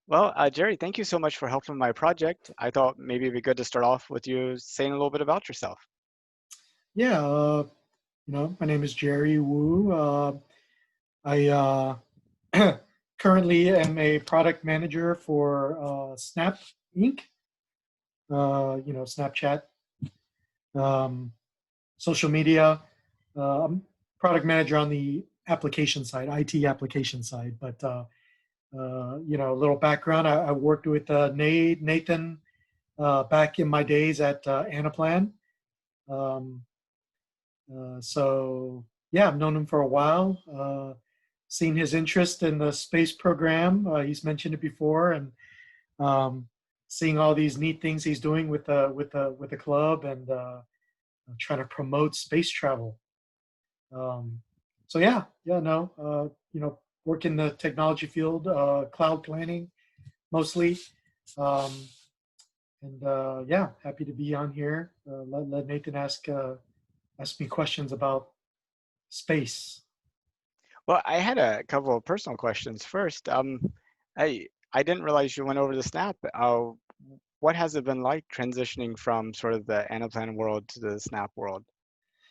Well, Jerry, thank you so much for helping my project. I thought maybe it'd be good to start off with you saying a little bit about yourself. Yeah, my name is Jerry Wu. I currently am a product manager for Snap Inc. Snapchat, um, social media. I'm product manager on the application side, IT application side. But a little background. I worked with Nathan back in my days at Anaplan. Um, so yeah, I've known him for a while. Seen his interest in the space program. He's mentioned it before, and um, seeing all these neat things he's doing with the club and trying to promote space travel. Um, so yeah, no, work in the technology field, cloud planning mostly, um, and yeah, happy to be on here. Let Nathan ask me questions about space. Well, I had a couple of personal questions first. I didn't realize you went over to Snap. What has it been like transitioning from sort of the Anaplan world to the Snap world?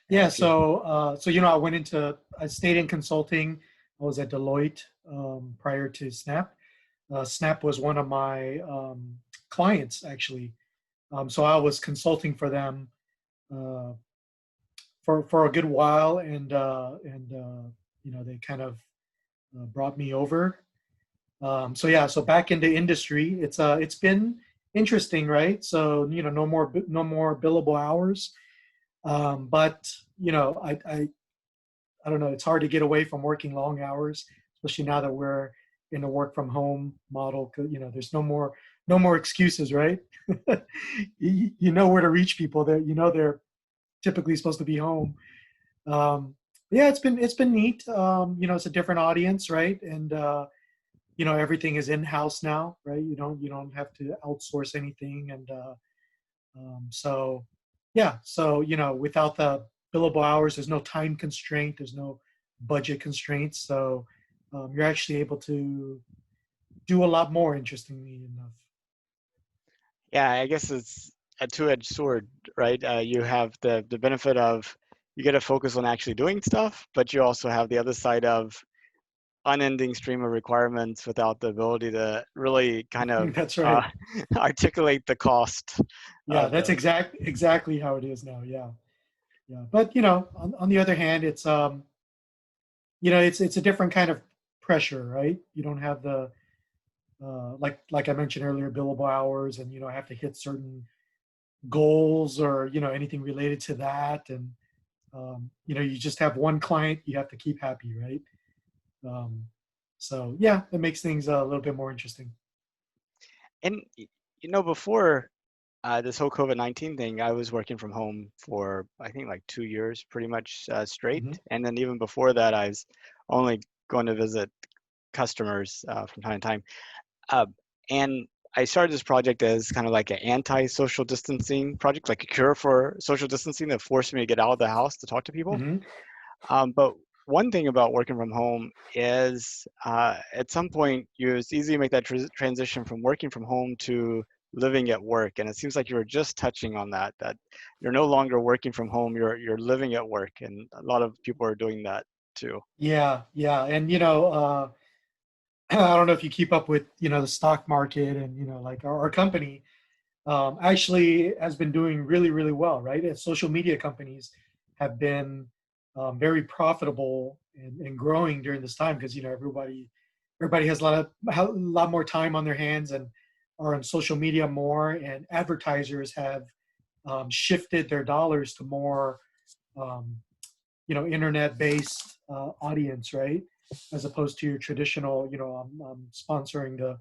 Yeah, If you, I stayed in consulting. I was at Deloitte prior to Snap. Snap was one of my clients actually. So I was consulting for them uh, for a good while, and they kind of brought me over. So yeah, so back into industry, it's been interesting, right? So no more billable hours, but I don't know. It's hard to get away from working long hours, especially now that we're in a work from home model. There's no more excuses, right? You know where to reach people. They're typically supposed to be home. Um, yeah, it's been neat. It's a different audience, right? And everything is in house now, right? You don't have to outsource anything, and so yeah, so without the billable hours, there's no time constraint, there's no budget constraints, so you're actually able to do a lot more, interestingly enough. yeah, I guess it's a two-edged sword, right? You have the benefit of you get to focus on actually doing stuff, but you also have the other side of unending stream of requirements without the ability to really kind of That's right. articulate the cost Yeah, of that's the. exactly how it is now. Yeah, yeah. But on the other hand, it's a different kind of pressure, right? You don't have the like I mentioned earlier, billable hours, and I have to hit certain goals or anything related to that, and you just have one client you have to keep happy, right? um, so yeah, it makes things a little bit more interesting. And before this whole COVID-19 thing, I was working from home for I think like 2 years, pretty much straight. Hmm. And then even before that, I was only going to visit customers from time to time. Uh, and I started this project as kind of like an anti-social distancing project, like a cure for social distancing that forced me to get out of the house to talk to people. Hmm. But one thing about working from home is at some point it's easy to make that transition from working from home to living at work. And it seems like you were just touching on that you're no longer working from home, you're living at work. And a lot of people are doing that too. Yeah, yeah, and I don't know if you keep up with the stock market, and like our company actually has been doing really, really well, right? And social media companies have been very profitable and growing during this time because everybody has a lot more time on their hands and are on social media more, and advertisers have shifted their dollars to more um, internet-based audience, right? As opposed to your traditional, I'm sponsoring the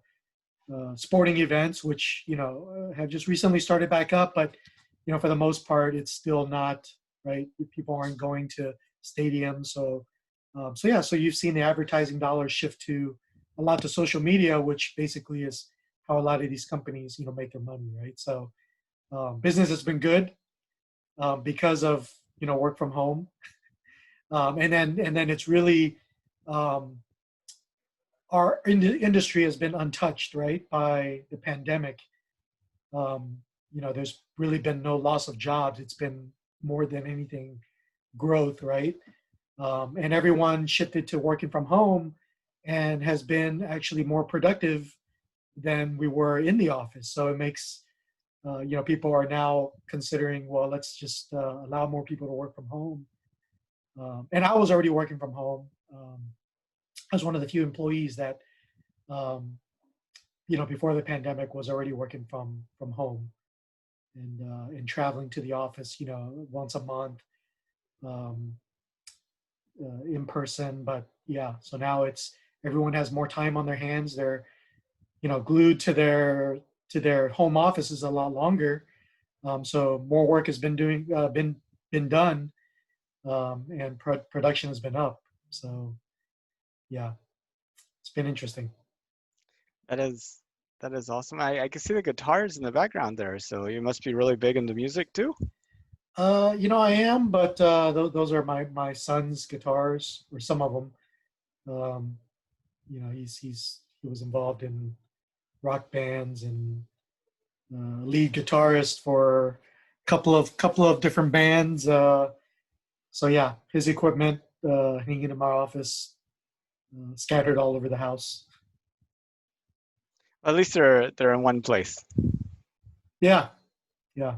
sporting events, which have just recently started back up, but for the most part, it's still not right. People aren't going to stadiums, so yeah, so you've seen the advertising dollars shift to a lot to social media, which basically is how a lot of these companies make their money, right? So business has been good because of work from home, and then it's really um, our industry has been untouched, right, by the pandemic. Um, there's really been no loss of jobs. It's been more than anything growth, right? And everyone shifted to working from home and has been actually more productive than we were in the office. So it makes people are now considering, well, let's just allow more people to work from home. And I was already working from home. I was one of the few employees that, um, before the pandemic, was already working from home and traveling to the office, once a month, um, in person. But yeah, so now it's everyone has more time on their hands. They're glued to their home offices a lot longer. So more work has been done, and production has been up. So yeah, it's been interesting. That is that is awesome. I can see the guitars in the background there, so you must be really big into music too. I am, but those are my son's guitars, or some of them. Um, he was involved in rock bands and lead guitarist for a couple of different bands. So yeah, his equipment hanging in my office, scattered all over the house. At least they're in one place. Yeah, yeah.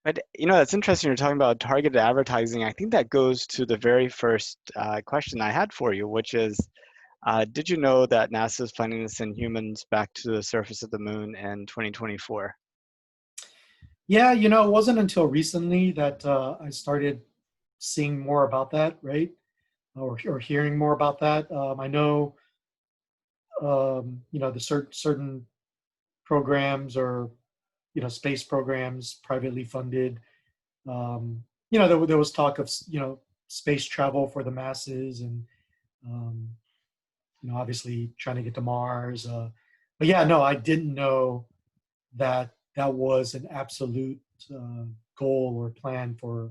But that's interesting. You're talking about targeted advertising. I think that goes to the very first question I had for you, which is, did you know that NASA is planning to send humans back to the surface of the moon in 2024? Yeah, it wasn't until recently that I started seeing more about that, right? Or hearing more about that. I know, the certain programs, or, space programs, privately funded. There was talk of, space travel for the masses, and, um, obviously trying to get to Mars. But yeah, no, I didn't know that that was an absolute uh, goal or plan for,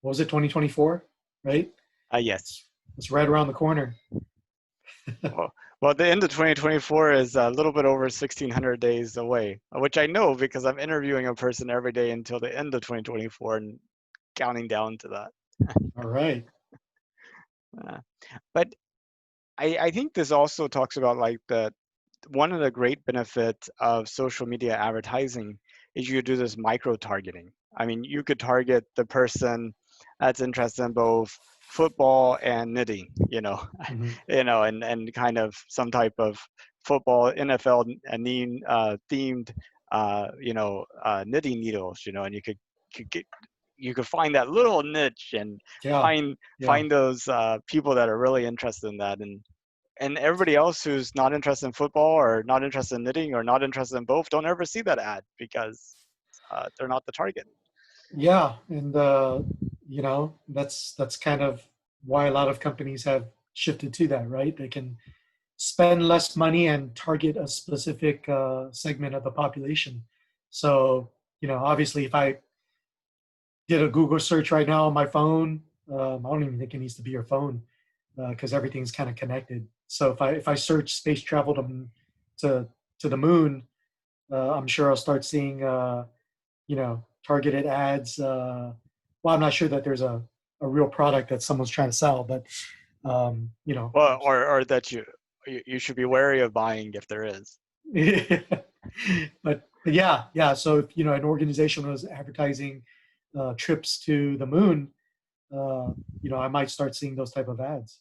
what was it, 2024, right? Yes. It's right around the corner. Well, well, the end of 2024 is a little bit over 1,600 days away, which I know because I'm interviewing a person every day until the end of 2024 and counting down to that. All right. Uh, but I think this also talks about like the one of the great benefits of social media advertising is you could do this micro targeting. I mean, you could target the person that's interested in both football and knitting, Hmm. and kind of some type of football NFL themed, knitting needles, and could get you could find that little niche and Yeah. find Yeah. those people that are really interested in that, and everybody else who's not interested in football or not interested in knitting or not interested in both don't ever see that ad because they're not the target. Yeah. And that's kind of why a lot of companies have shifted to that, right? They can spend less money and target a specific segment of the population. So, obviously, if I did a Google search right now on my phone, I don't even think it needs to be your phone, because everything's kind of connected. So if I search space travel to to the moon, I'm sure I'll start seeing targeted ads. Well, I'm not sure that there's a real product that someone's trying to sell, but um, you know, Well, or that you should be wary of buying if there is. but yeah, yeah. So if an organization was advertising trips to the moon, I might start seeing those type of ads.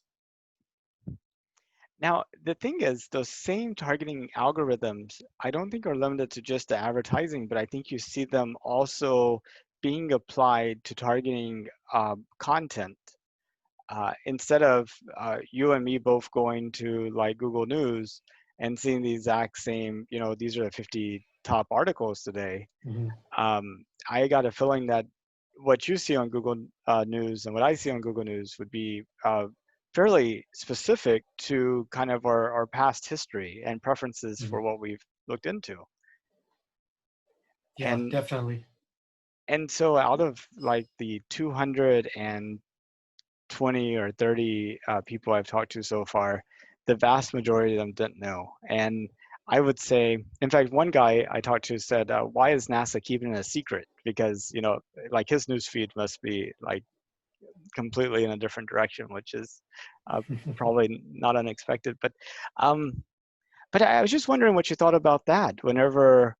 Now, the thing is, those same targeting algorithms, I don't think are limited to just the advertising, but I think you see them also being applied to targeting content. Instead of you and me both going to like Google News and seeing the exact same, these are the 50 top articles today. Mhm. I got a feeling that what you see on Google News and what I see on Google News would be fairly specific to kind of our past history and preferences for Mhm. what we've looked into. Yeah, And definitely. so out of like the 220 or 30 people I've talked to so far, the vast majority of them didn't know. And I would say, in fact, one guy I talked to said, "Why is NASA keeping it a secret? Because like his news feed must be like completely in a different direction," which is probably not unexpected. Um, but I was just wondering what you thought about that. Whenever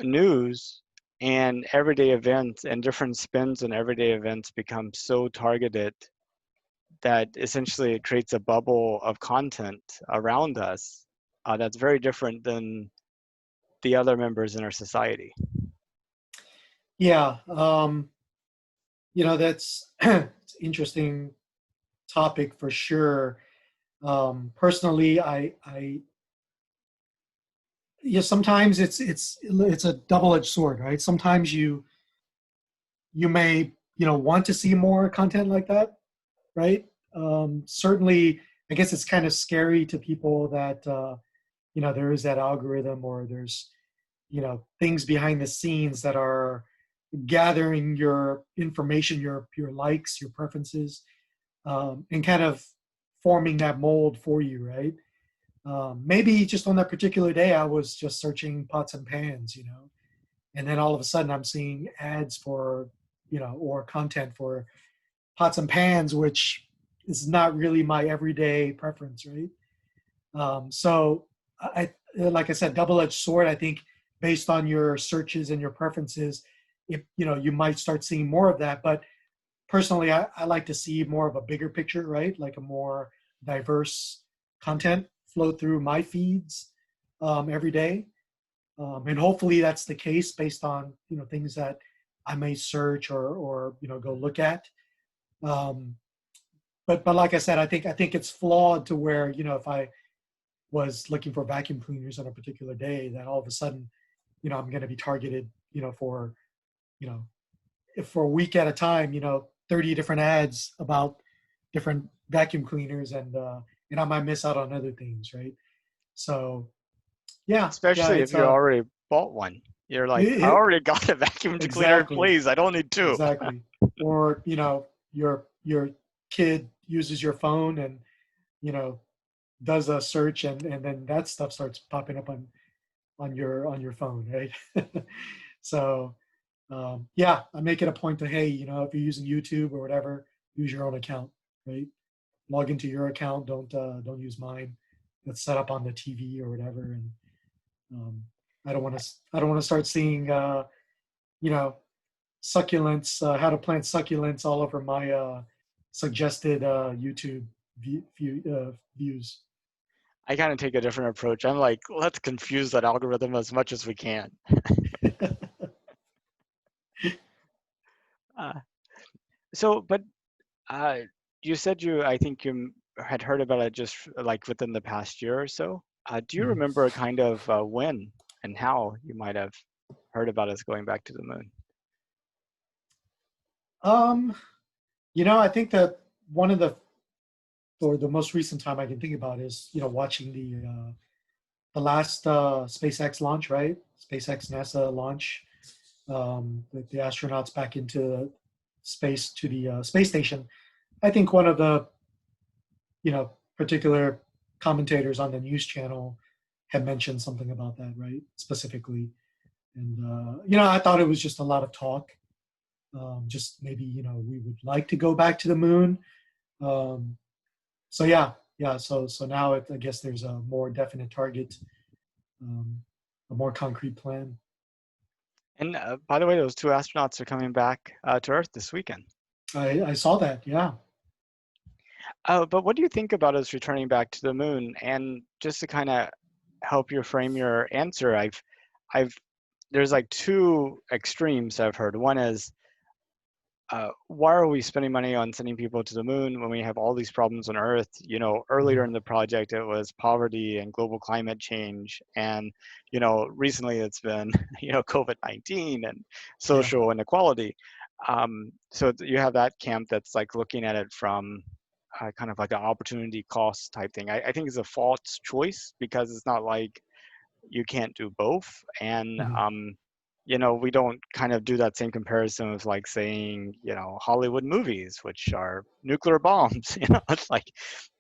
news and everyday events and different spins on everyday events become so targeted that essentially it creates a bubble of content around us that's very different than the other members in our society. Yeah, that's it's interesting topic for sure. Personally, I yeah, sometimes it's a double-edged sword, right? Sometimes you may want to see more content like that, right? Certainly, I guess it's kind of scary to people that there is that algorithm, or there's things behind the scenes that are gathering your information, your likes, your preferences, and kind of forming that mold for you, right? Maybe just on that particular day, I was just searching pots and pans, and then all of a sudden I'm seeing ads for, or content for pots and pans, which is not really my everyday preference, right? So like I said, double-edged sword. I think based on your searches and your preferences, if you might start seeing more of that. But personally, I like to see more of a bigger picture, right? Like a more diverse content flow through my feeds every day. And hopefully that's the case based on things that I may search or go look at. Um, but like I said, I think it's flawed to where if I was looking for vacuum cleaners on a particular day, that all of a sudden I'm going to be targeted for you know if for a week at a time 30 different ads about different vacuum cleaners, and I might miss out on other things, right? So yeah, Especially if it's you already bought one. You're like, I it, already got a vacuum cleaner, exactly. please. I don't need two. Exactly. Or, your kid uses your phone and, you know, does a search, and then that stuff starts popping up on your phone, right? So yeah, I make it a point to, hey, if you're using YouTube or whatever, use your own account, right? Log into your account. Don't use mine. That's set up on the TV or whatever. And um, I don't want to start seeing you know succulents, how to plant succulents all over my suggested YouTube views. I kind of take a different approach. I'm like, let's confuse that algorithm as much as we can. Uh, but uh, you said I think had heard about it just like within the past year or so. Do you Mhm. remember kind of when and how you might have heard about us going back to the moon? um, I think that one of the most recent time I can think about is watching the last SpaceX launch, right? SpaceX NASA launch, the astronauts back into space to the space station. I think one of the particular commentators on the news channel had mentioned something about that, right? Specifically, and I thought it was just a lot of talk. Just maybe we would like to go back to the moon. Um, so yeah. So now I guess there's a more definite target, um, a more concrete plan. And by the way, those two astronauts are coming back to Earth this weekend. I saw that. Yeah. But what do you think about us returning back to the moon? And just to kind of help you frame your answer, I've, there's like two extremes I've heard. One is, why are we spending money on sending people to the moon when we have all these problems on Earth? Earlier Mhm. in the project, it was poverty and global climate change, and recently it's been COVID-19 and Yeah. social inequality. So you have that camp that's like looking at it from kind of like an opportunity cost type thing. I think it's a false choice because it's not like you can't do both, and Mhm. we don't kind of do that same comparison with like saying, Hollywood movies, which are nuclear bombs. It's like,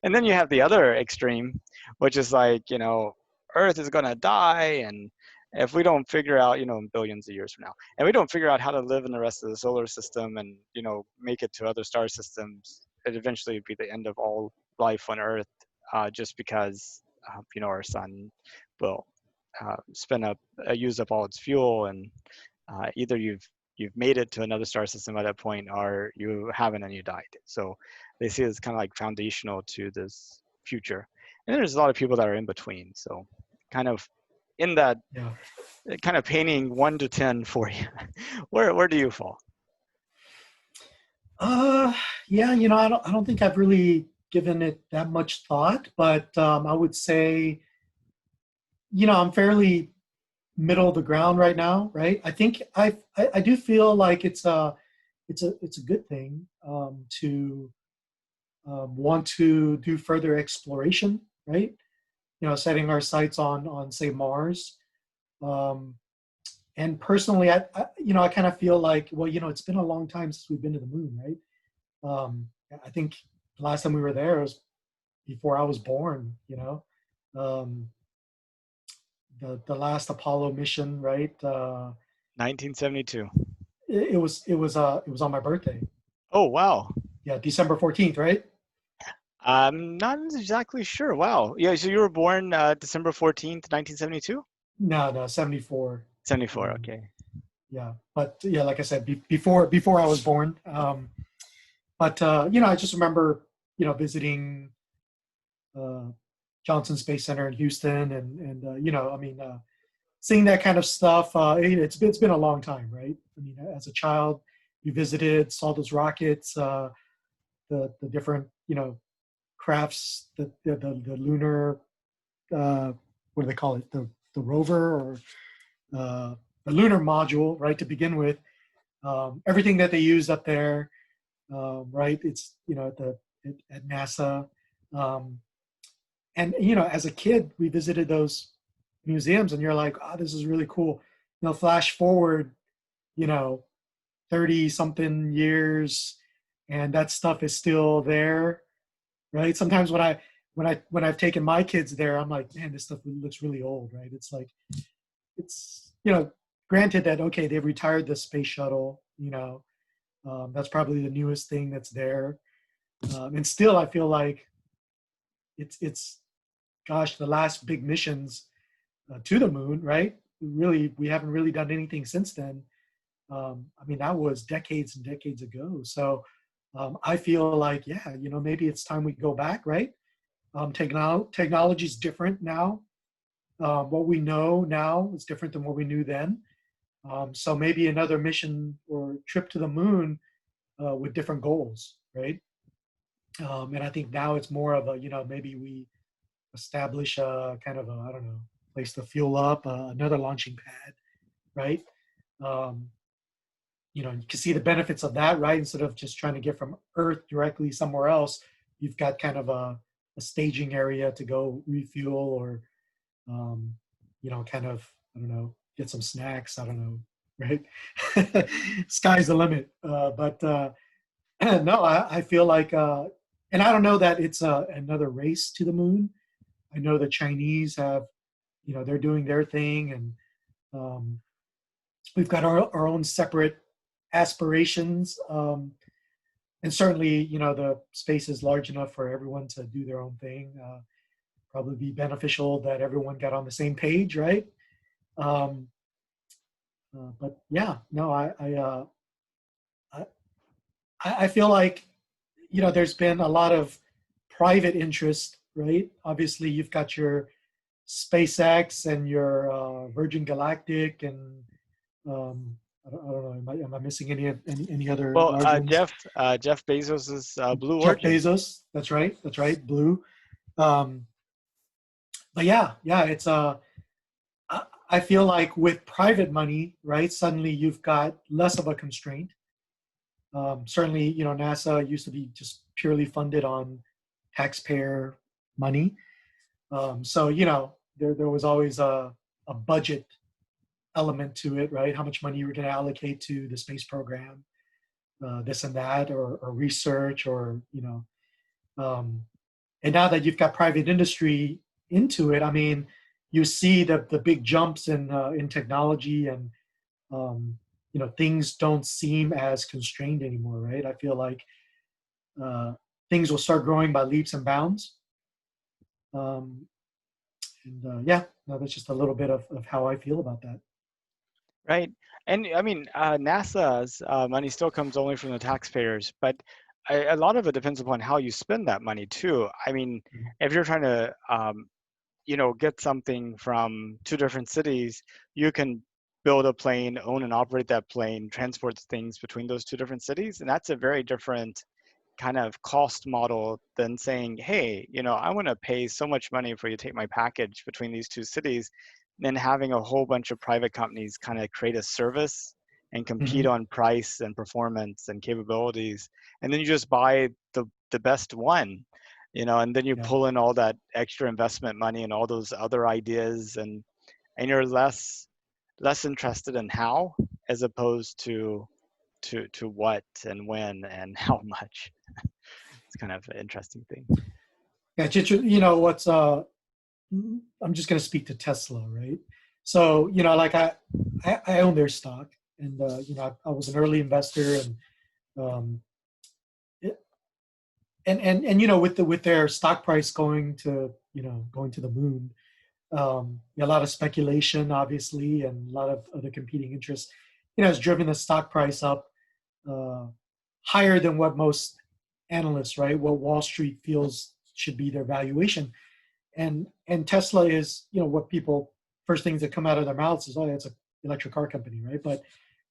and then you have the other extreme, which is like, Earth is going to die. And if we don't figure out, in billions of years from now, and we don't figure out how to live in the rest of the solar system and, make it to other star systems, it eventually would be the end of all life on Earth, just because, our sun will spin up, use up all its fuel, and either you've made it to another star system at that point, or you haven't and you died. So they see it's kind of like foundational to this future. And there's a lot of people that are in between. So kind of in that, Yeah. kind of painting 1 to 10 for you. Where do you fall? Uh, yeah, I don't think I've really given it that much thought, but I would say, I'm fairly middle of the ground right now, right? I think I do feel like it's a good thing to want to do further exploration, right? Setting our sights on say Mars. Um, and personally, I kind of feel like, well, it's been a long time since we've been to the moon, right? I think the last time we were there was before I was born. Um, the last Apollo mission, right? 1972. It was on my birthday. Oh, wow. Yeah, December 14th, right? I'm not exactly sure. Wow. Yeah, so you were born December 14th, 1972? No, no, 74. 74, Um, okay. yeah, but yeah, like I said, before I was born. But I just remember visiting uh, Johnson Space Center in Houston, and I mean, seeing that kind of stuff. It's been a long time, right? I mean, as a child, you visited, saw those rockets, the different crafts, the lunar, what do they call it, the rover, or uh, the lunar module, right? To begin with, everything that they use up there, right? It's at NASA. Um, and as a kid, we visited those museums, and you're like, oh, this is really cool. Flash forward, you know 30 something years, and that stuff is still there, right? Sometimes when I've taken my kids there, I'm like, man, this stuff looks really old, right? It's like, it's granted that, okay, they've retired the space shuttle, that's probably the newest thing that's there, and still I feel like it's gosh, the last big missions to the moon, right? We haven't really done anything since then. I mean, that was decades and decades ago. So I feel like, yeah, maybe it's time we go back, right? Technology is different now. What we know now is different than what we knew then. So maybe another mission or trip to the moon with different goals, right? And I think now it's more of a, maybe we establish a kind of a, I don't know, place to fuel up, another launching pad, right? Um, you can see the benefits of that, right? Instead of just trying to get from Earth directly somewhere else, you've got kind of a staging area to go refuel, or, um, kind of, I don't know, get some snacks. I don't know, right? Sky's the limit. But no, I feel like, and I don't know that it's another race to the moon. I know the Chinese have, they're doing their thing, and um, we've got our own separate aspirations. And certainly, the space is large enough for everyone to do their own thing. Probably be beneficial that everyone got on the same page, right? Um, but yeah, no, I I feel like there's been a lot of private interest, right? Obviously, you've got your SpaceX and your Virgin Galactic, and I don't know. Am I missing any other Well, large ones? Jeff Bezos's Blue Jeff Origin. Bezos. That's right. That's right. Blue. Um, but yeah. It's I feel like with private money, right? Suddenly you've got less of a constraint. Certainly, NASA used to be just purely funded on taxpayer money. So there was always a budget element to it, right? How much money you were going to allocate to the space program, this and that, or research, or um, and now that you've got private industry into it, I mean, you see the big jumps in technology, and things don't seem as constrained anymore, right? I feel like uh, things will start growing by leaps and bounds. Um, and yeah, no, that's just a little bit of how I feel about that. Right. And I mean, NASA's money still comes only from the taxpayers, but a lot of it depends upon how you spend that money too. I mean, Mhm. if you're trying to, get something from two different cities, you can build a plane, own and operate that plane, transport things between those two different cities, and that's a very different kind of cost model than saying, hey, I want to pay so much money for you to take my package between these two cities, then having a whole bunch of private companies kind of create a service and compete Mhm. on price and performance and capabilities. And then you just buy the best one, and then you Yeah. pull in all that extra investment money and all those other ideas, and you're less interested in how as opposed to what and when and how much. It's kind of an interesting thing. Yeah, what's I'm just going to speak to Tesla, right? So, like I own their stock, and I was an early investor, and um, it, and with their stock price going to the moon, a lot of speculation, obviously, and a lot of other competing interests, has driven the stock price up uh, higher than what most analysts, right, what Wall Street feels should be their valuation. And Tesla is, what people first things that come out of their mouths is, oh, it's an electric car company, right? But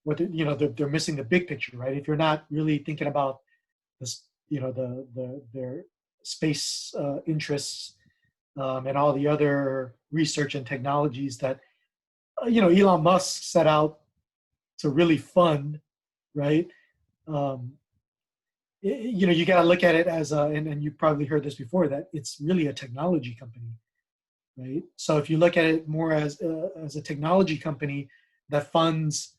they're missing the big picture, right? If you're not really thinking about this, their space interests, and all the other research and technologies that Elon Musk set out to really fund, right? Um, you got to look at it as and you probably heard this before, that it's really a technology company, right? So if you look at it more as a technology company that funds,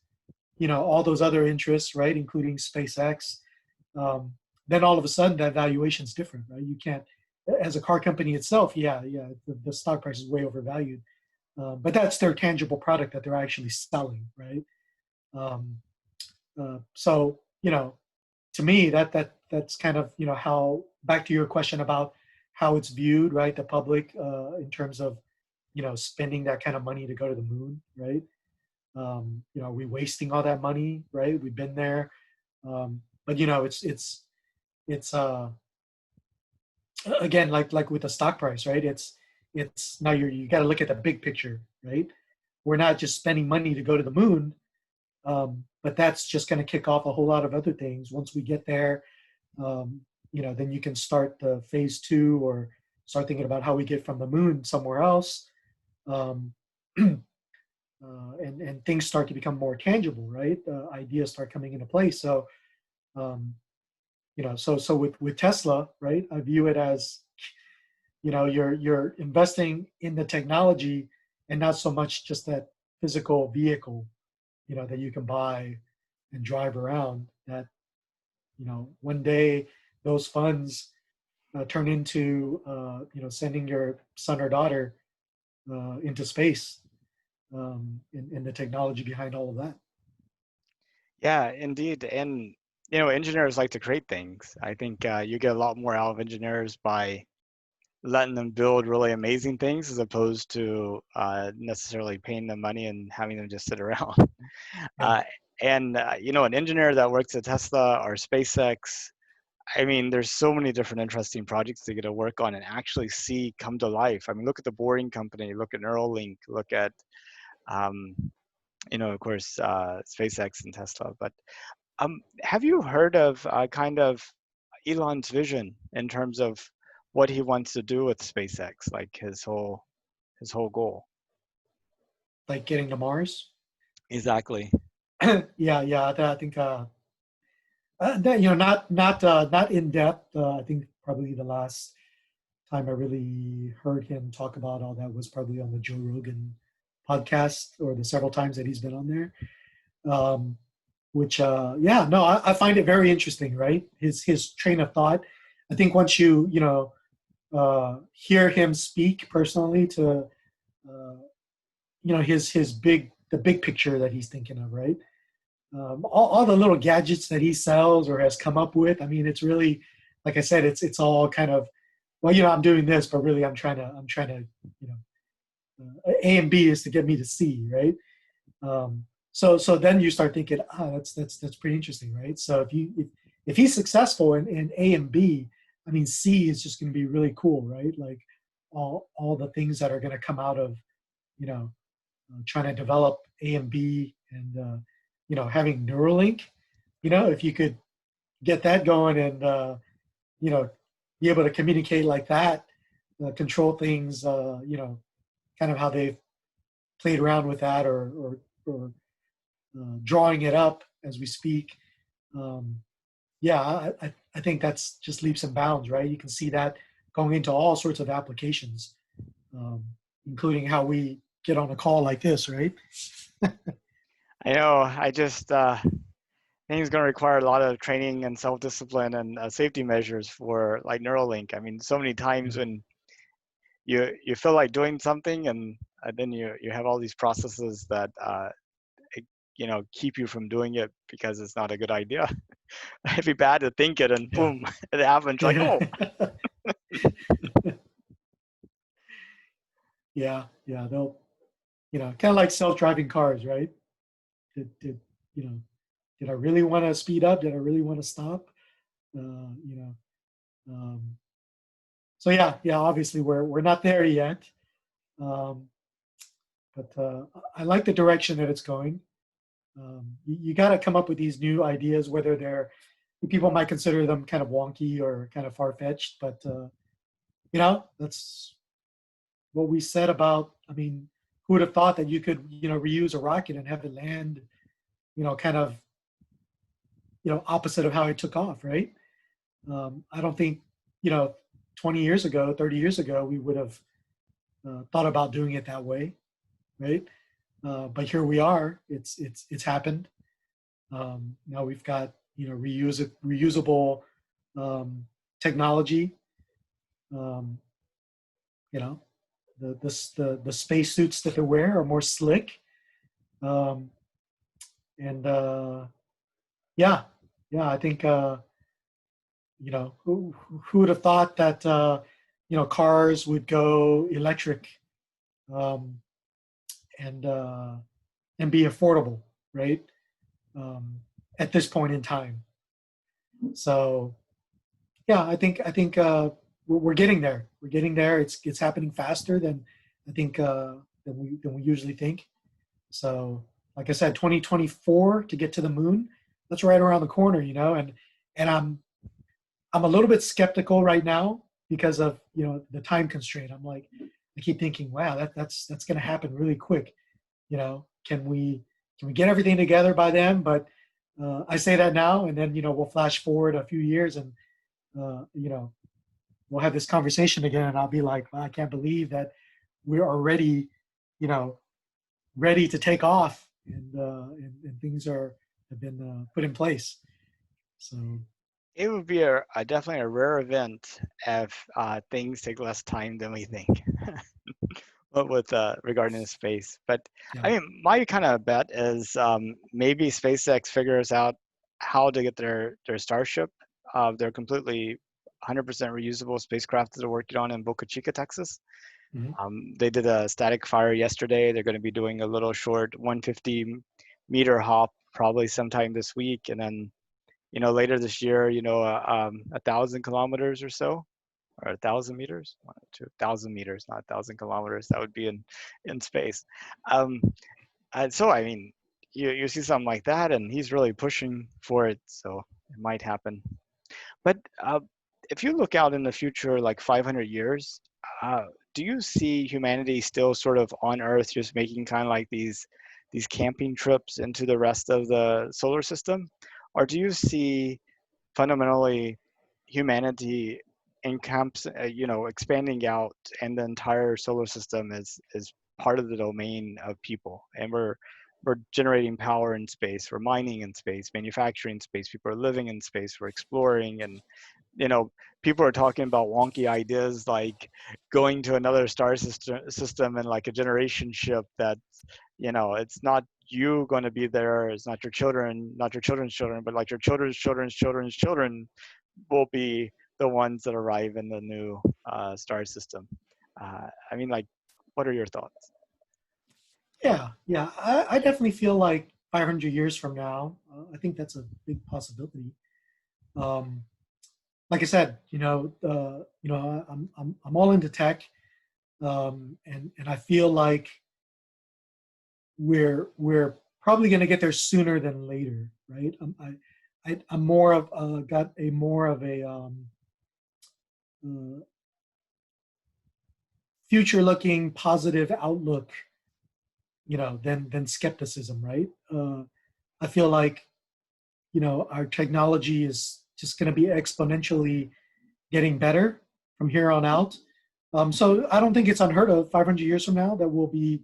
all those other interests, right, including SpaceX, um, then all of a sudden that valuation is different, right? You can't, as a car company itself, yeah, the stock price is way overvalued, but that's their tangible product that they're actually selling, right? Um, so to me, that's kind of how, back to your question about how it's viewed, right, the public, in terms of spending that kind of money to go to the moon, right? Are we wasting all that money, right? We've been there, but it's again, like with the stock price, right? It's now you got to look at the big picture, right? We're not just spending money to go to the moon, but that's just going to kick off a whole lot of other things. Once we get there, um, then you can start the phase two, or start thinking about how we get from the moon somewhere else. Um, and things start to become more tangible, right? Ideas start coming into place. So, um, so with Tesla, right? I view it as, you're investing in the technology, and not so much just that physical vehicle, that you can buy and drive around. That one day those funds turn into sending your son or daughter into space, and the technology behind all of that. Yeah, indeed. And engineers like to create things. I think you get a lot more out of engineers by letting them build really amazing things as opposed to necessarily paying them money and having them just sit around. Yeah. Uh, and an engineer that works at Tesla or SpaceX, I mean, there's so many different interesting projects they get to work on and actually see come to life. I mean, look at the Boring Company, look at Neuralink, look at, um, of course, SpaceX and Tesla. But have you heard of kind of Elon's vision in terms of what he wants to do with SpaceX, like his whole goal? Like getting to Mars. Exactly. Yeah, I think that, not in depth. I think probably the last time I really heard him talk about all that was probably on the Joe Rogan. podcast or the several times that he's been on there. Um, which yeah, no, I find it very interesting, right? His train of thought. I think once hear him speak personally to uh, his the big picture that he's thinking of, right? All the little gadgets that he sells or has come up with. I mean, it's really, like I said, it's all kind of, well, I'm doing this, but really I'm trying to, you A and B is to get me to C, right? So then you start thinking, that's pretty interesting, right? So if he's successful in A and B, I mean, C is just going to be really cool, right? Like all the things that are going to come out of you know trying to develop A and B, and having Neuralink. If you could get that going and you know be able to communicate like that, control things, kind of how they've played around with that, or drawing it up as we speak. Um, yeah, I think that's just leaps and bounds, right? You can see that going into all sorts of applications, um, including how we get on a call like this, right? I know. I just think it's going to require a lot of training and self-discipline and safety measures for like Neuralink. I mean, so many times Yeah, when you feel like doing something, and then you have all these processes that it- keep you from doing it because it's not a good idea. It'd be bad to think it, and yeah, boom, it happens. Like, yeah, oh, yeah, yeah. They'll, kind of like self-driving cars, right? Did you know? Did I really want to speed up? Did I really want to stop? Uh, you know. Um, so yeah, yeah. Obviously, we're not there yet, um, but I like the direction that it's going. You got to come up with these new ideas, whether they're people might consider them kind of wonky or kind of far fetched, but that's what we said about. I mean, who would have thought that you could reuse a rocket and have it land, kind of opposite of how it took off, right? I don't think, you know, 20 years ago, 30 years ago, we would have thought about doing it that way, right? But here we are. It's happened. Now we've got reusable um, technology. Um, you know, the space suits that they wear are more slick, um, and yeah, yeah. I think who would have thought that cars would go electric, um, and and be affordable, right? Um, at this point in time. So yeah, I think we're getting there. We're getting there. It's happening faster than I think than we usually think. So like I said, 2024 to get to the moon, that's right around the corner, and I'm a little bit skeptical right now because of the time constraint. I keep thinking, wow, that's going to happen really quick. Can we get everything together by then? But I say that now, and then we'll flash forward a few years, and uh, you know we'll have this conversation again, and I'll be like, well, I can't believe that we're already you know ready to take off, and things have been put in place. So it would be a definitely a rare event if things take less time than we think. But with regarding to space. But yeah. I mean, my kind of bet is maybe SpaceX figures out how to get their Starship, their completely 100% reusable spacecraft that they're working on in Boca Chica, Texas. Mhm. They did a static fire yesterday. They're going to be doing a little short 150-meter hop probably sometime this week, and then later this year, 1,000 kilometers or so, or 1,000 meters, 2,000 meters, not 1,000 kilometers. That would be in space. Um, so I mean, you see something like that, and he's really pushing for it, so it might happen. But if you look out in the future, like 500 years, uh, do you see humanity still sort of on Earth, just making kind of like these camping trips into the rest of the solar system, or do you see fundamentally humanity encamps, expanding out, and the entire solar system is part of the domain of people, and we're generating power in space, we're mining in space, manufacturing in space, people are living in space, we're exploring. And you know, people are talking about wonky ideas like going to another star system in like a generation ship that, you know, it's not you going to be there, it's not your children, not your children's children, but like your children's children's children's children will be the ones that arrive in the new star system. I mean, like, what are your thoughts? Yeah, yeah. I definitely feel like 500 years from now, I think that's a big possibility. Um, like I said, I'm all into tech, and I feel like we're probably going to get there sooner than later, right? I'm more of got a more of a uh, future looking positive outlook, than skepticism, right? I feel like our technology is just going to be exponentially getting better from here on out. So I don't think it's unheard of 500 years from now that we'll be,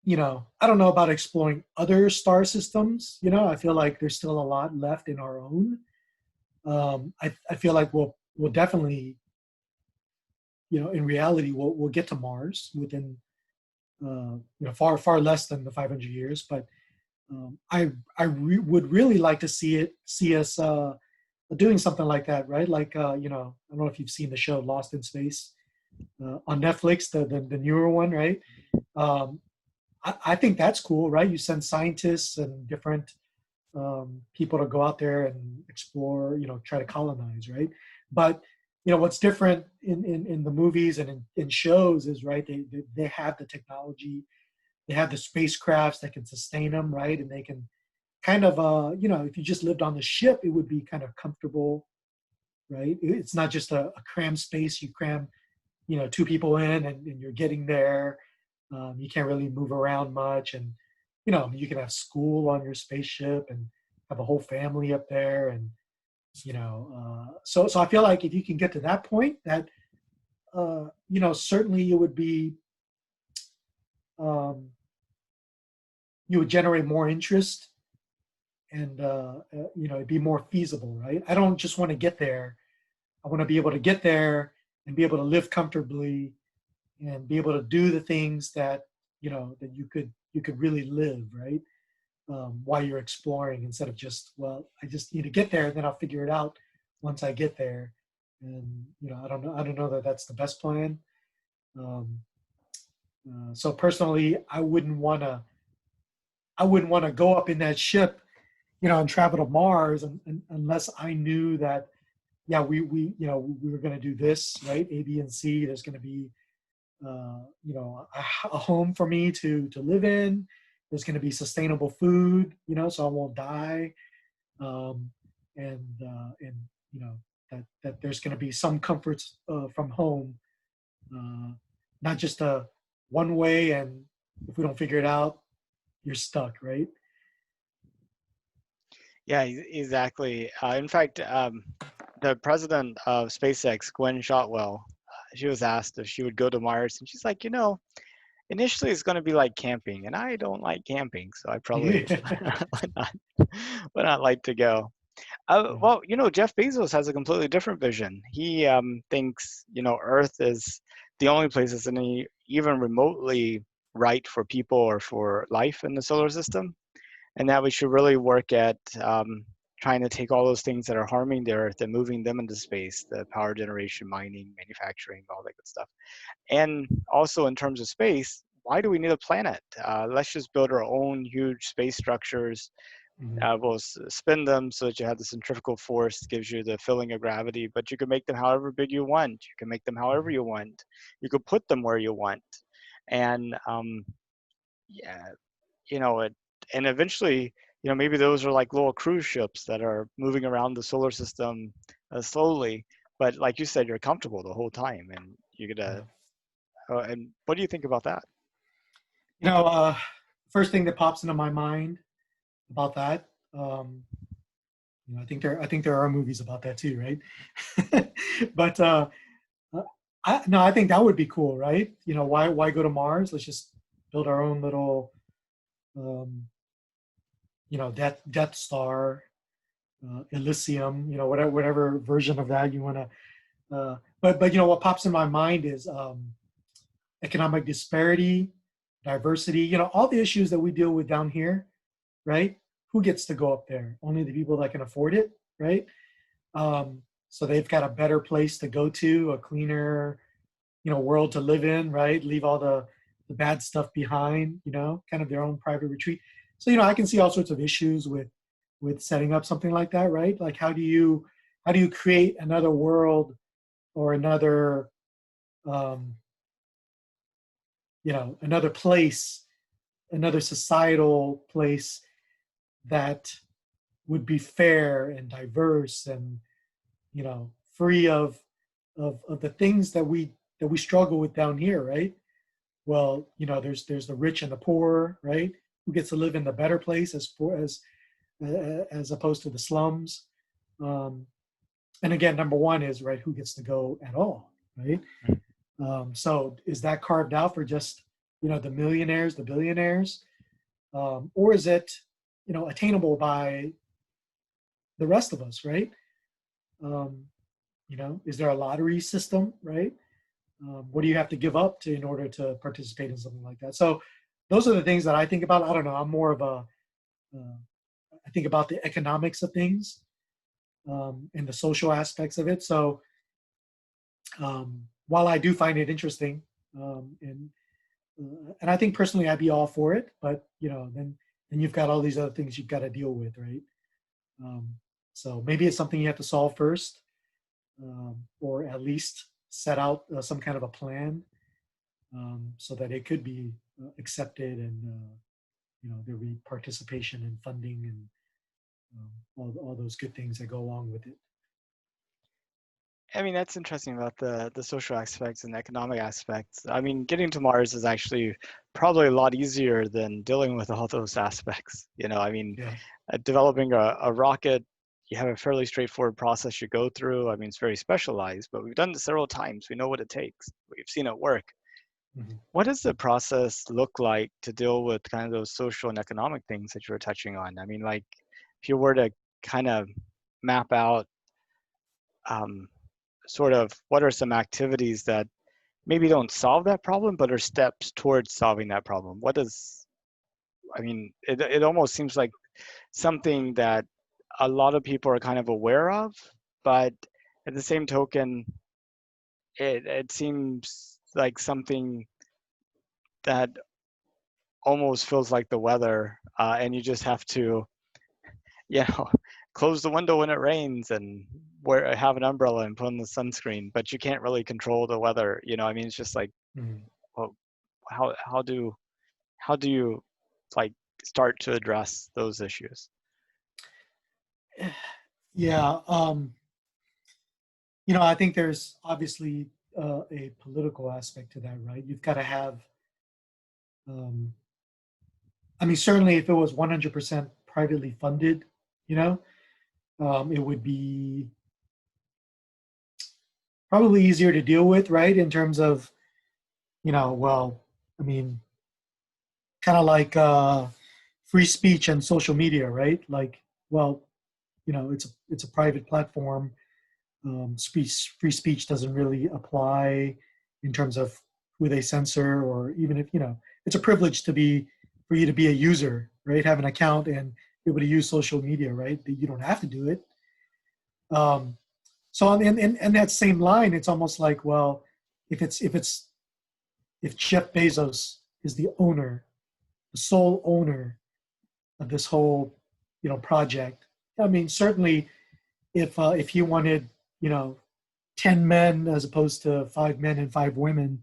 I don't know about exploring other star systems. I feel like there's still a lot left in our own. I feel like we'll definitely, in reality, we'll get to Mars within, far less than the 500 years. But would really like to see us doing something like that, right? Like, I don't know if you've seen the show Lost in Space on Netflix, the newer one, right? Um, I think that's cool, right? You send scientists and different people to go out there and explore, try to colonize, right? But what's different in the movies and in shows is, right, they have the technology, they have the spacecrafts that can sustain them, right? And they can kind of, if you just lived on the ship, it would be kind of comfortable, right? It's not just a cram space. You cram, two people in, and you're getting there. You can't really move around much, and you can have school on your spaceship and have a whole family up there, and so I feel like if you can get to that point, that certainly it would be, um, you would generate more interest, and it'd be more feasible, right? I don't just want to get there. I want to be able to get there and be able to live comfortably and be able to do the things that that you could really live, right? While you're exploring, instead of just, well, I just need to get there and then I'll figure it out once I get there. And I don't know that that's the best plan. Um, so personally, I wouldn't want to go up in that ship, and travel to Mars, unless I knew that, yeah, we were going to do this, right? A, B, and C. There's going to be, a home for me to live in. There's going to be sustainable food, so I won't die. Um, and that there's going to be some comforts from home, uh, not just a one way. And if we don't figure it out, you're stuck, right? Yeah, exactly. In fact, the president of SpaceX, Gwen Shotwell, she was asked if she would go to Mars, and she's like, initially it's going to be like camping, and I don't like camping, so I probably Yeah. would not, would not like to go. Yeah. Well, Jeff Bezos has a completely different vision. He thinks, Earth is the only place that's any even remotely right for people or for life in the solar system, and that we should really work at trying to take all those things that are harming the Earth and moving them into space, the power generation, mining, manufacturing, all that good stuff. And also in terms of space, why do we need a planet? Let's just build our own huge space structures. Mhm. We'll spin them so that you have the centrifugal force, gives you the feeling of gravity, but you can make them however big you want. You can make them however Mhm. you want. You could put them where you want. And yeah, it, and eventually, maybe those are like little cruise ships that are moving around the solar system slowly. But like you said, you're comfortable the whole time, and you get Yeah. a. And what do you think about that? You know, uh, First thing that pops into my mind about that, I think there are movies about that too, right? But No, I think that would be cool, right? Why go to Mars? Let's just build our own little, um, Death Star, Elysium, whatever version of that you want to. But what pops in my mind is economic disparity, diversity. All the issues that we deal with down here, right? Who gets to go up there? Only the people that can afford it, right? So they've got a better place to go to, a cleaner, world to live in, right? Leave all the bad stuff behind, kind of their own private retreat. So, I can see all sorts of issues with setting up something like that, right? Like how do you create another world or um, another place, another societal place that would be fair and diverse and free of the things that we struggle with down here, right? Well, there's the rich and the poor, right? Who gets to live in the better place as opposed to the slums? Um, and again, number one is right, who gets to go at all, right? So is that carved out for just the millionaires, the billionaires, or is it attainable by the rest of us, right? Um, is there a lottery system, right? What do you have to give up in order to participate in something like that? So those are the things that I think about. I don't know. I'm more of uh, I think about the economics of things and the social aspects of it. So while I do find it interesting, and I think personally I'd be all for it, but then you've got all these other things you've got to deal with, right? Um, so maybe it's something you have to solve first, or at least set out some kind of a plan so that it could be accepted and there'll be participation and funding and all those good things that go along with it. I mean, that's interesting about the social aspects and economic aspects. I mean, getting to Mars is actually probably a lot easier than dealing with all those aspects. I mean, Yeah. developing a rocket, you have a fairly straightforward process you go through. I mean, it's very specialized, but we've done it several times. We know what it takes. We've seen it work. Mhm. What does the process look like to deal with kind of those social and economic things that you were touching on? I mean, like, if you were to kind of map out um, sort of what are some activities that maybe don't solve that problem, but are steps towards solving that problem. I mean, it almost seems like something that a lot of people are kind of aware of, but at the same token, it seems like something that almost feels like the weather, and you just have to, you know, close the window when it rains and have an umbrella and put on the sunscreen, but you can't really control the weather. I mean, it's just like, Mhm. well, how do you like start to address those issues? Yeah. I think there's obviously a political aspect to that, right? You've got to have, um, I mean, certainly if it was 100% privately funded, you know, it would be probably easier to deal with, right? In terms of, well, I mean, kind of like free speech and social media, right? Like, well, it's a private platform. Free speech doesn't really apply in terms of who they censor, or even if it's a privilege for you to be a user, right? Have an account and be able to use social media, right? You don't have to do it. Um, so in that same line, it's almost like, well, if Jeff Bezos is the owner, the sole owner of this whole project, I mean, certainly if he wanted you know 10 men as opposed to 5 men and 5 women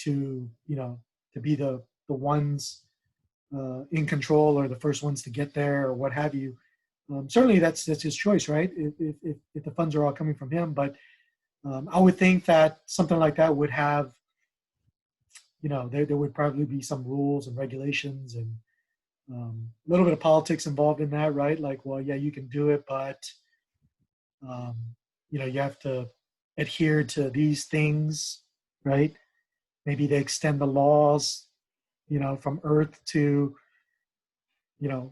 to to be the ones in control or the first ones to get there or what have you. Certainly that's his choice, right? If the funds are all coming from him. But I would think that something like that would have, there would probably be some rules and regulations and a little bit of politics involved in that, right? Like, well, yeah, you can do it, but um, you have to adhere to these things, right? Maybe they extend the laws, from Earth to,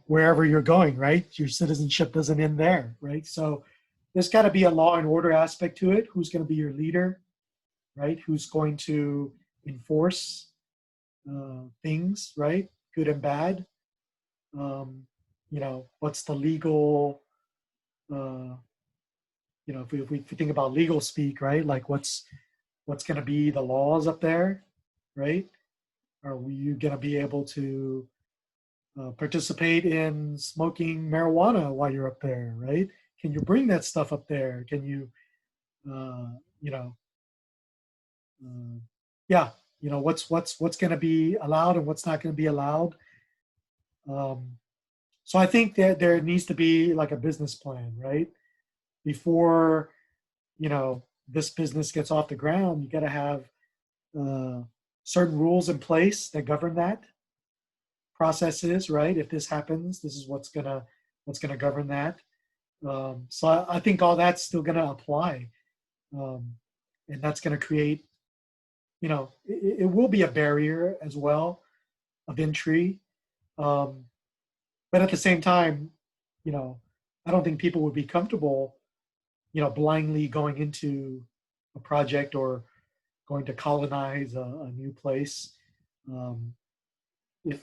wherever you're going, right? Your citizenship doesn't end there, right? So there's got to be a law and order aspect to it. Who's going to be your leader, right? Who's going to enforce things, right? Good and bad. What's the legal, uh, if we think about legal speak, right? Like what's going to be the laws up there, right? Are you going to be able to participate in smoking marijuana while you're up there, right? Can you bring that stuff up there? Can you, uh, you know, uh, yeah, what's going to be allowed and what's not going to be allowed. Um, so I think that there needs to be like a business plan, right? Before this business gets off the ground, you got to have uh, certain rules in place that govern that processes, right? If this happens, this is what's gonna govern that. So I think all that's still gonna apply, um, and that's gonna create, it will be a barrier as well of entry. Um, but at the same time, you know, I don't think people would be comfortable, blindly going into a project or going to colonize a new place, um,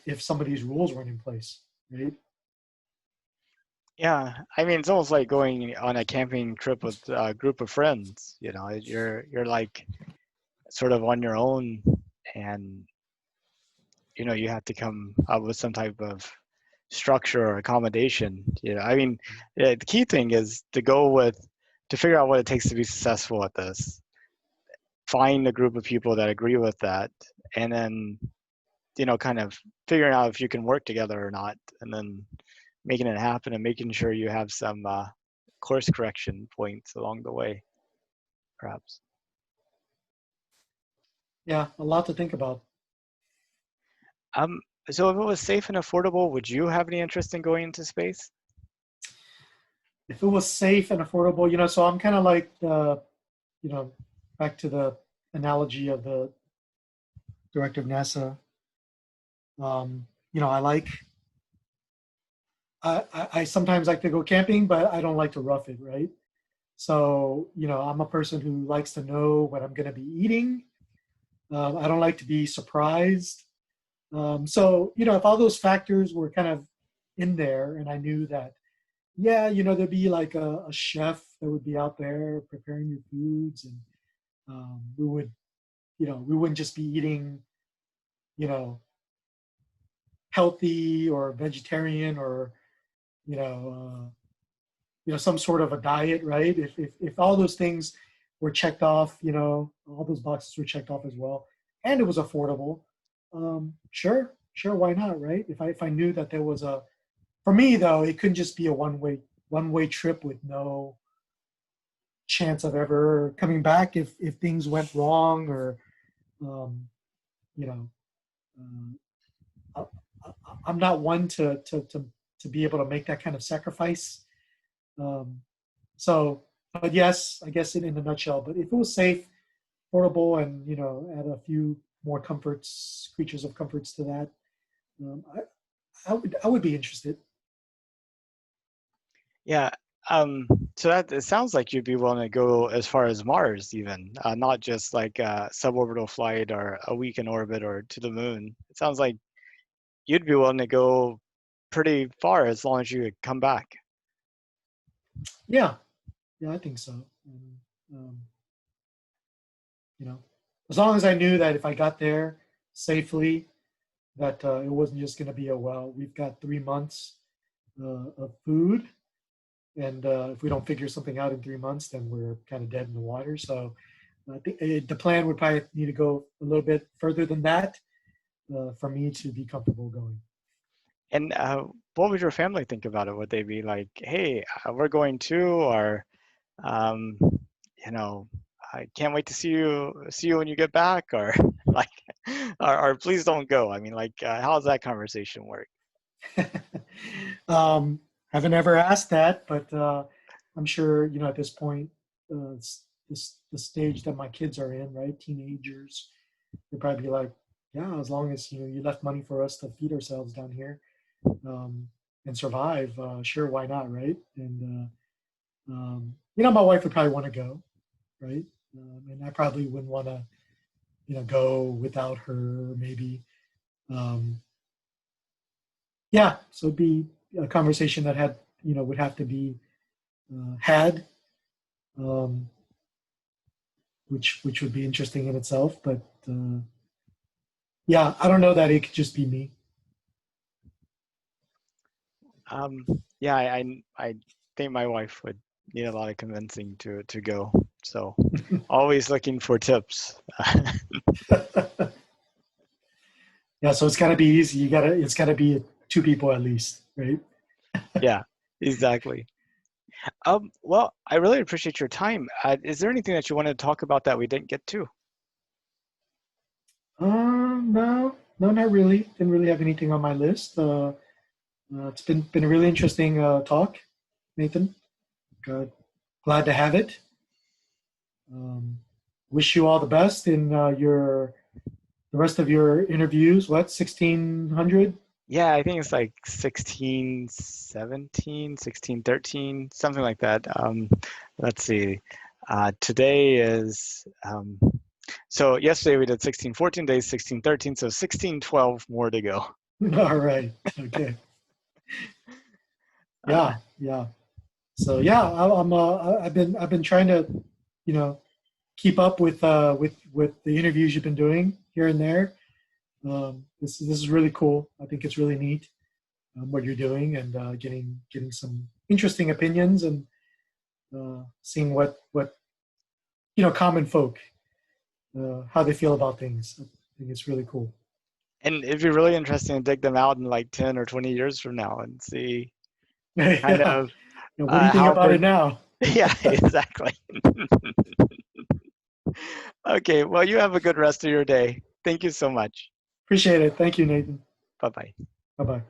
if some of these rules weren't in place, right? Yeah, I mean, it's almost like going on a camping trip with a group of friends. You're like sort of on your own, and you have to come up with some type of structure or accommodation. I mean, the key thing is to figure out what it takes to be successful at this. Find a group of people that agree with that, and then kind of figuring out if you can work together or not, and then making it happen and making sure you have some course correction points along the way, perhaps. Yeah, a lot to think about. Um, so if it was safe and affordable, would you have any interest in going into space? If it was safe and affordable, so I'm kind of like you know, back to the analogy of the director of NASA. I like, I sometimes like to go camping, but I don't like to rough it, right? So, I'm a person who likes to know what I'm going to be eating. I don't like to be surprised. So, if all those factors were kind of in there and I knew that, yeah, there'd be like a chef that would be out there preparing your foods, and we wouldn't just be eating, you know, healthy or vegetarian or, you know, some sort of a diet, right? If all those things were checked off, all those boxes were checked off as well, and it was affordable, sure, why not, right? If I knew that there was for me though, it couldn't just be a one way trip with no chance of ever coming back if things went wrong or um, you know uh, I'm not one to be able to make that kind of sacrifice. Um, so, but yes, I guess in a nutshell. But if it was safe, portable, and add a few more comforts, creatures of comforts to that, um, I would be interested. Yeah. Um, so that it sounds like you'd be willing to go as far as Mars, even not just like a suborbital flight or a week in orbit or to the moon. It sounds like you'd be willing to go pretty far as long as you could come back. Yeah, yeah, I think so. And, um, you know, as long as I knew that if I got there safely, that it wasn't just going to be we've got 3 months of food, and if we don't figure something out in 3 months, then we're kind of dead in the water. So I think the plan would probably need to go a little bit further than that for me to be comfortable going. And what would your family think about it? Would they be like, "Hey, we're going too," or um, you know, "I can't wait to see you when you get back," or like, or "Please don't go." I mean, like, how does that conversation work? Haven't ever asked that, but I'm sure at this point, the stage that my kids are in, right? Teenagers, they'd probably be like, yeah, as long as you left money for us to feed ourselves down here, um, and survive, sure, why not, right? And my wife would probably want to go, right? And I probably wouldn't want to, go without her, maybe. Um, yeah, so it'd be a conversation that would have to be had, um, which would be interesting in itself. But yeah, I don't know that it could just be me. Um, yeah, I think my wife would need a lot of convincing to go. So always looking for tips. Yeah, so it's got to be easy. It's got to be two people at least, right? Yeah, exactly. Well, I really appreciate your time. Is there anything that you wanted to talk about that we didn't get to? No, no, not really. Didn't really have anything on my list. It's been a really interesting talk, Nathan. Good. Glad to have it. Um, wish you all the best in your the rest of your interviews. What 1600? Yeah, I think it's like 1617, 1613, something like that. Let's see. Today is so yesterday we did 1614 days, 1613, so 1612 more to go. All right. Okay. Uh, Yeah. Yeah. So yeah, I've been trying to, you know, keep up with the interviews you've been doing here and there. This is really cool. I think it's really neat, what you're doing, and getting some interesting opinions, and seeing what common folk, how they feel about things. I think it's really cool. and it'd be really interesting to dig them out in like 10 or 20 years from now and see kind Yeah. of What do you think how about it big. now? Yeah, exactly. Okay, well, you have a good rest of your day. Thank you so much. Appreciate it. Thank you, Nathan. Bye bye. Bye bye.